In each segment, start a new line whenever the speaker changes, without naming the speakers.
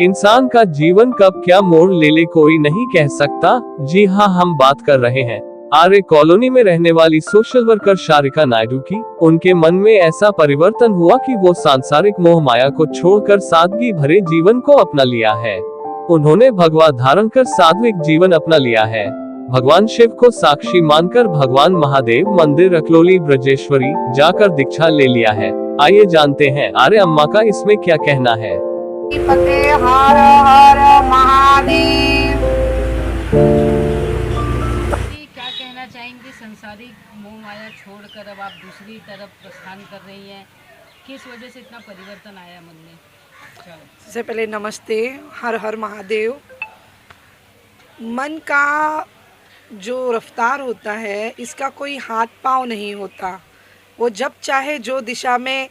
इंसान का जीवन कब क्या मोड़ ले ले कोई नहीं कह सकता। जी हाँ, हम बात कर रहे हैं आर्य कॉलोनी में रहने वाली सोशल वर्कर शारिका नायडू की। उनके मन में ऐसा परिवर्तन हुआ कि वो सांसारिक मोह माया को छोड़कर सादगी भरे जीवन को अपना लिया है। उन्होंने भगवा धारण कर सात्विक जीवन अपना लिया है। भगवान शिव को साक्षी मानकर भगवान महादेव मंदिर अकलोली ब्रजेश्वरी जाकर दीक्षा ले लिया है। आइए जानते हैं आर्य अम्मा का इसमें क्या कहना है।
हर हर महादेव।
क्या कहना चाहेंगे, संसारिक मोह माया छोड़कर अब आप दूसरी तरफ प्रस्थान कर रही हैं, किस वजह से इतना परिवर्तन आया मन में?
सबसे पहले नमस्ते, हर हर महादेव। मन का जो रफ्तार होता है इसका कोई हाथ पांव नहीं होता। वो जब चाहे जो दिशा में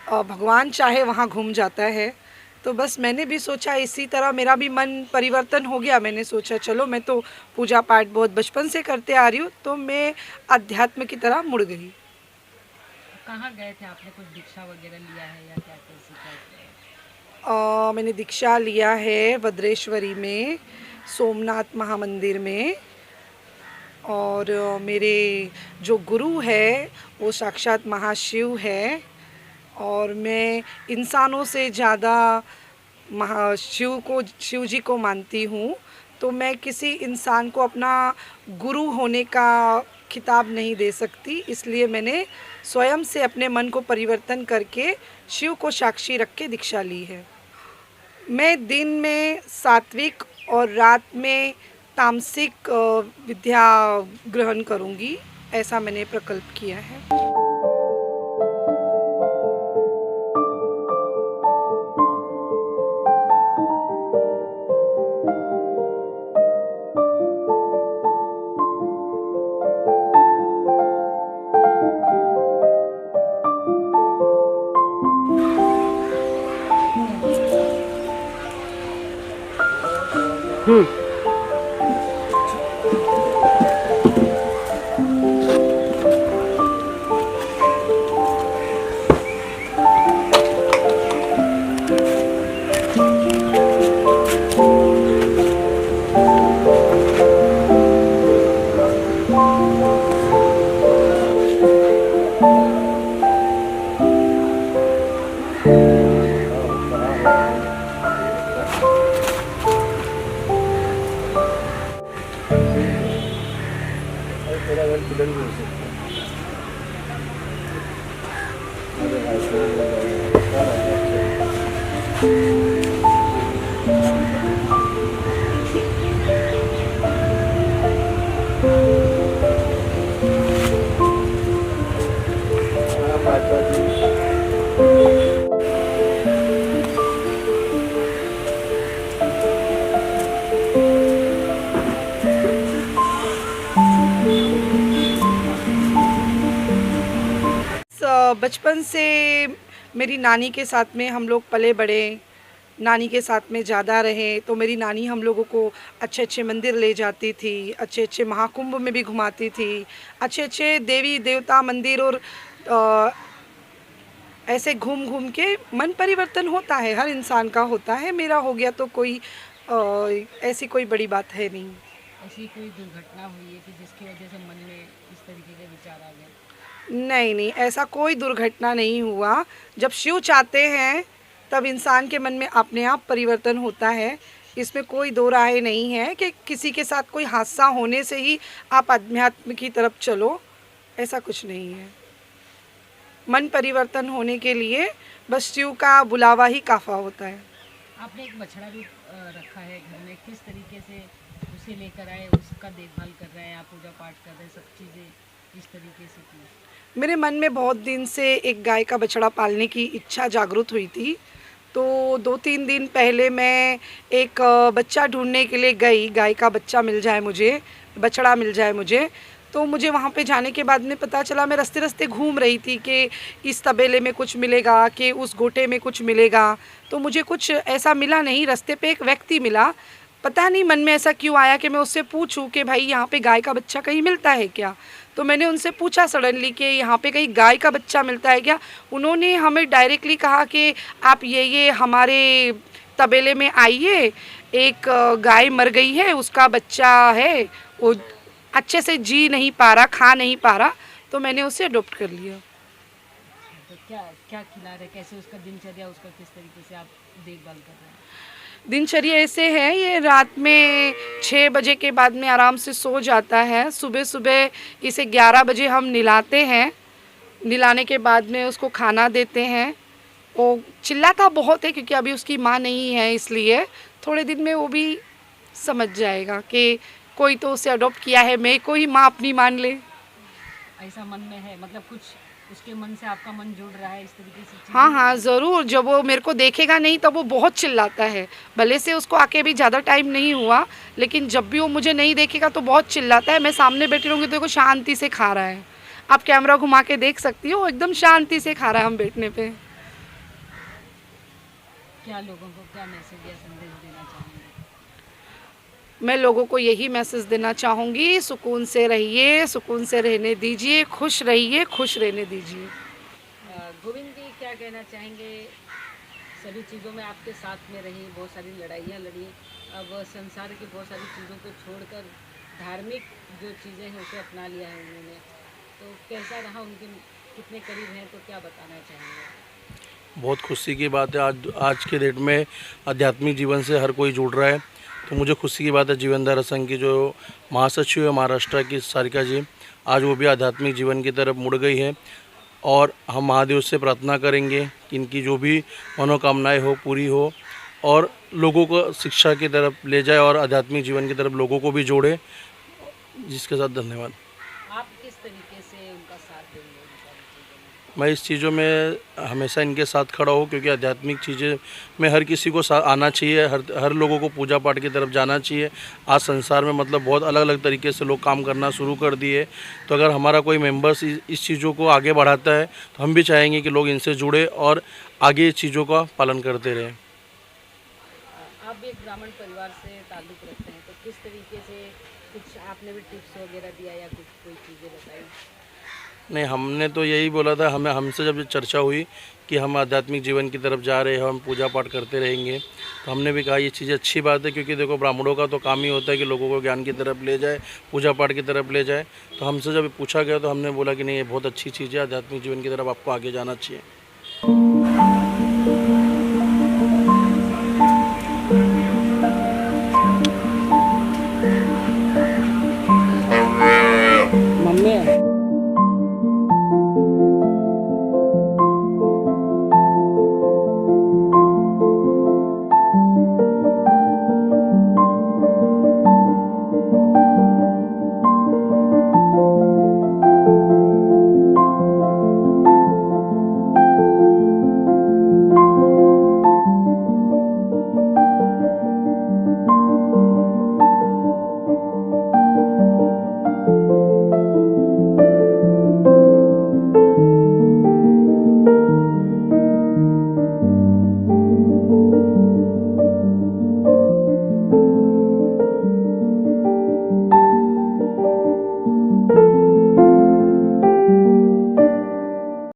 भगवान चाहे वहाँ घूम जाता है। तो बस मैंने भी सोचा इसी तरह मेरा भी मन परिवर्तन हो गया। मैंने सोचा चलो, मैं तो पूजा पाठ बहुत बचपन से करते आ रही हूँ, तो मैं अध्यात्म की तरह मुड़ गई।
कहाँ गए थे आपने? कुछ दीक्षा वगैरह लिया है या क्या कैसे
मैंने दीक्षा लिया है वज्रेश्वरी में, सोमनाथ महामंदिर में। और मेरे जो गुरु है वो साक्षात महाशिव है। और मैं इंसानों से ज़्यादा शिव जी को मानती हूँ। तो मैं किसी इंसान को अपना गुरु होने का खिताब नहीं दे सकती, इसलिए मैंने स्वयं से अपने मन को परिवर्तन करके शिव को साक्षी रख के दीक्षा ली है। मैं दिन में सात्विक और रात में तामसिक विद्या ग्रहण करूंगी, ऐसा मैंने प्रकल्प किया है। बचपन से मेरी नानी के साथ में हम लोग पले बड़े, नानी के साथ में ज़्यादा रहे। तो मेरी नानी हम लोगों को अच्छे अच्छे मंदिर ले जाती थी, अच्छे अच्छे महाकुंभ में भी घुमाती थी, अच्छे अच्छे देवी देवता मंदिर। और ऐसे घूम घूम के मन परिवर्तन होता है, हर इंसान का होता है। मेरा हो गया तो कोई ऐसी कोई बड़ी बात है नहीं।
ऐसी कोई दुर्घटना हुई है कि जिसकी वजह से मन में इस तरीके के विचार आ गए?
नहीं नहीं, ऐसा कोई दुर्घटना नहीं हुआ। जब शिव चाहते हैं तब इंसान के मन में अपने आप परिवर्तन होता है। इसमें कोई दो राय नहीं है कि किसी के साथ कोई हादसा होने से ही आप अध्यात्म की तरफ चलो, ऐसा कुछ नहीं है। मन परिवर्तन होने के लिए बस शिव का बुलावा ही काफ़ा होता है।
आपने एक बछड़ा भी रखा है घर में, किस तरीके से उसे लेकर आए, उसका देखभाल कर रहे हैं आप, पूजा पाठ कर रहे हैं, सब चीज़ें किस तरीके से की?
मेरे मन में बहुत दिन से एक गाय का बछड़ा पालने की इच्छा जागृत हुई थी। तो 2-3 दिन पहले मैं एक बच्चा ढूंढने के लिए गई, गाय का बच्चा मिल जाए मुझे, बछड़ा मिल जाए मुझे। तो मुझे वहाँ पे जाने के बाद में पता चला, मैं रास्ते रास्ते घूम रही थी कि इस तबेले में कुछ मिलेगा, कि उस गोटे में कुछ मिलेगा। तो मुझे कुछ ऐसा मिला नहीं। रास्ते पे एक व्यक्ति मिला, पता नहीं मन में ऐसा क्यों आया कि मैं उससे पूछूं कि भाई यहाँ पे गाय का बच्चा कहीं मिलता है क्या। तो मैंने उनसे पूछा सडनली कि यहाँ पे कहीं गाय का बच्चा मिलता है क्या। उन्होंने हमें डायरेक्टली कहा कि आप ये हमारे तबेले में आइए, एक गाय मर गई है, उसका बच्चा है, वो अच्छे से जी नहीं पा रहा, खा नहीं पा रहा, तो मैंने उसे अडॉप्ट कर लिया।
तो क्या क्या खिला रहे, कैसे उसका दिनचर्या, उसका किस तरीके से आप देखभाल कर रहे हैं?
दिनचर्या ऐसे है, ये रात में 6 बजे के बाद में आराम से सो जाता है। सुबह सुबह इसे 11 बजे हम नहलाते हैं। नहलाने के बाद में उसको खाना देते हैं। वो चिल्लाता बहुत है क्योंकि अभी उसकी माँ नहीं है, इसलिए थोड़े दिन में वो भी समझ जाएगा कि कोई तो उसे अडॉप्ट किया है, मैं को ही माँ अपनी मान ले।
ऐसा मन में है, मतलब कुछ उसके मन से आपका मन जुड़ रहा है इस तरीके से चीज़ें?
हाँ हाँ ज़रूर, जब वो मेरे को देखेगा नहीं तब वो बहुत चिल्लाता है। भले से उसको आके भी ज़्यादा टाइम नहीं हुआ, लेकिन जब भी वो मुझे नहीं देखेगा तो बहुत चिल्लाता है। मैं सामने बैठी रहूँगी तो देखो शांति से खा रहा है। आप कैमरा घुमा के देख सकती हो, वो एकदम शांति से खा रहा है हम बैठने पे।
क्या लोगों को क्या मैसेज या संदेश देना चाहेंगे?
मैं लोगों को यही मैसेज देना चाहूँगी, सुकून से रहिए, सुकून से रहने दीजिए, खुश रहिए, खुश रहने दीजिए।
गोविंद जी क्या कहना चाहेंगे? सभी चीज़ों में आपके साथ में रही, बहुत सारी लड़ाइयाँ लड़ी, अब संसार की बहुत सारी चीज़ों को छोड़कर धार्मिक जो चीज़ें हैं उसे अपना लिया है उन्होंने, तो कैसा रहा, उनके कितने करीब हैं, तो क्या बताना चाहेंगे?
बहुत खुशी की बात है, आज के डेट में आध्यात्मिक जीवन से हर कोई जुड़ रहा है। तो मुझे खुशी की बात है, जीवनधारा संघ की जो महासचिव है महाराष्ट्र की सारिका जी, आज वो भी आध्यात्मिक जीवन की तरफ मुड़ गई है। और हम महादेव से प्रार्थना करेंगे कि इनकी जो भी मनोकामनाएं हो पूरी हो और लोगों को शिक्षा की तरफ ले जाए और आध्यात्मिक जीवन की तरफ लोगों को भी जोड़े। जिसके साथ धन्यवाद।
आप किस तरीके से उनका साथ देंगे इन सारी चीज़ों में?
मैं इस चीज़ों में हमेशा इनके साथ खड़ा हूँ, क्योंकि आध्यात्मिक चीज़ें में हर किसी को आना चाहिए, हर लोगों को पूजा पाठ की तरफ जाना चाहिए। आज संसार में मतलब बहुत अलग अलग तरीके से लोग काम करना शुरू कर दिए, तो अगर हमारा कोई मेंबर्स इस चीज़ों को आगे बढ़ाता है तो हम भी चाहेंगे कि लोग इनसे जुड़े और आगे इस चीज़ों का पालन करते रहें।
आप भी एक ब्राह्मण परिवार से ताल्लुक़ रखते हैं, तो किस तरीके से कुछ आपने भी टिप्स वगैरह दिया या कुछ कोई चीज़ें बताई?
नहीं, हमने तो यही बोला था, हमसे जब चर्चा हुई कि हम आध्यात्मिक जीवन की तरफ जा रहे हैं, हम पूजा पाठ करते रहेंगे, तो हमने भी कहा ये चीज़ अच्छी बात है, क्योंकि देखो ब्राह्मणों का तो काम ही होता है कि लोगों को ज्ञान की तरफ ले जाए, पूजा पाठ की तरफ ले जाए। तो हमसे जब पूछा गया तो हमने बोला कि नहीं, ये बहुत अच्छी चीज़ है, आध्यात्मिक जीवन की तरफ आपको आगे जाना चाहिए।
मम्मी